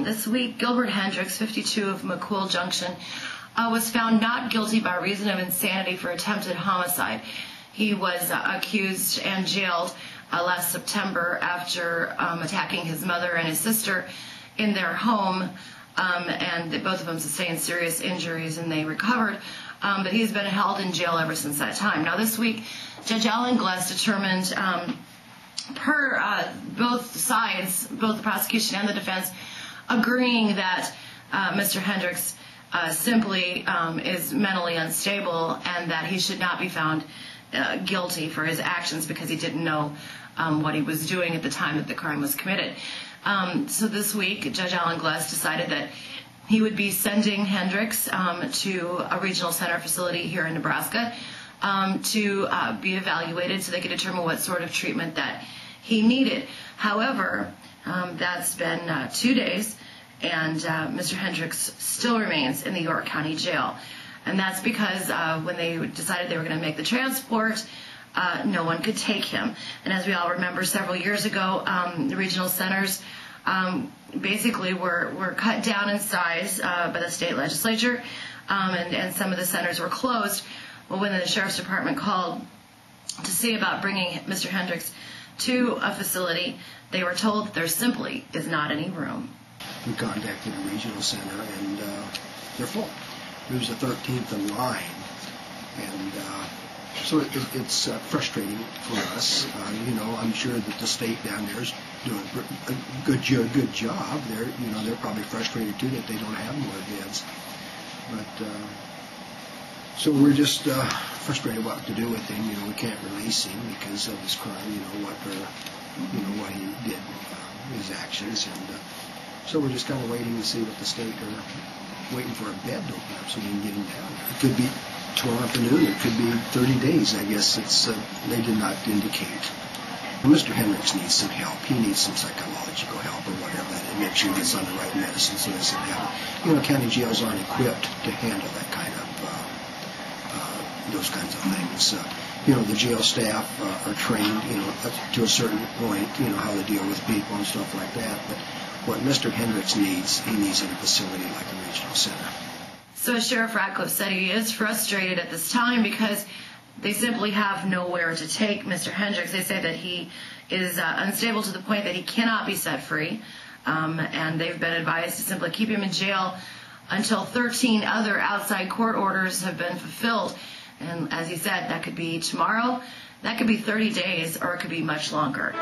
This week, Gilbert Hendricks, 52 of McCool Junction, was found not guilty by reason of insanity for attempted homicide. He was accused and jailed last September after attacking his mother and his sister in their home, and both of them sustained serious injuries and they recovered. But he's been held in jail ever since that time. Now this week, Judge Alan Glass determined, per both sides, both the prosecution and the defense, agreeing that Mr. Hendricks simply is mentally unstable and that he should not be found guilty for his actions because he didn't know what he was doing at the time that the crime was committed. So this week, Judge Alan Glass decided that he would be sending Hendricks to a regional center facility here in Nebraska to be evaluated so they could determine what sort of treatment that he needed. However, that's been 2 days, and Mr. Hendricks still remains in the York County Jail. And that's because when they decided they were going to make the transport, no one could take him. And as we all remember, several years ago, the regional centers basically were cut down in size by the state legislature, and some of the centers were closed. Well, when the Sheriff's Department called to see about bringing Mr. Hendricks to a facility, they were told that there simply is not any room. We contacted the regional center, and they're full. It was the 13th in line, and so it's frustrating for us. I'm sure that the state down there is doing a good job. They're probably frustrated too that they don't have more beds. But so we're just frustrated what to do with him. We can't release him because of his crime. What he did, his actions, and so we're just kind of waiting to see what the state are waiting for a bed to open up so we can get him down. It could be tomorrow afternoon. It could be 30 days. I guess they did not indicate. Mr. Hendricks needs some help. He needs some psychological help or whatever, and make sure he gets on the right medicine so he doesn't have. County jails aren't equipped to handle that kind of those kinds of things. The jail staff are trained, to a certain point, how to deal with people and stuff like that. But what Mr. Hendricks needs, he needs in a facility like the regional center. So Sheriff Ratcliffe said he is frustrated at this time because they simply have nowhere to take Mr. Hendricks. They say that he is unstable to the point that he cannot be set free, and they've been advised to simply keep him in jail until 13 other outside court orders have been fulfilled. And as he said, that could be tomorrow, that could be 30 days, or it could be much longer.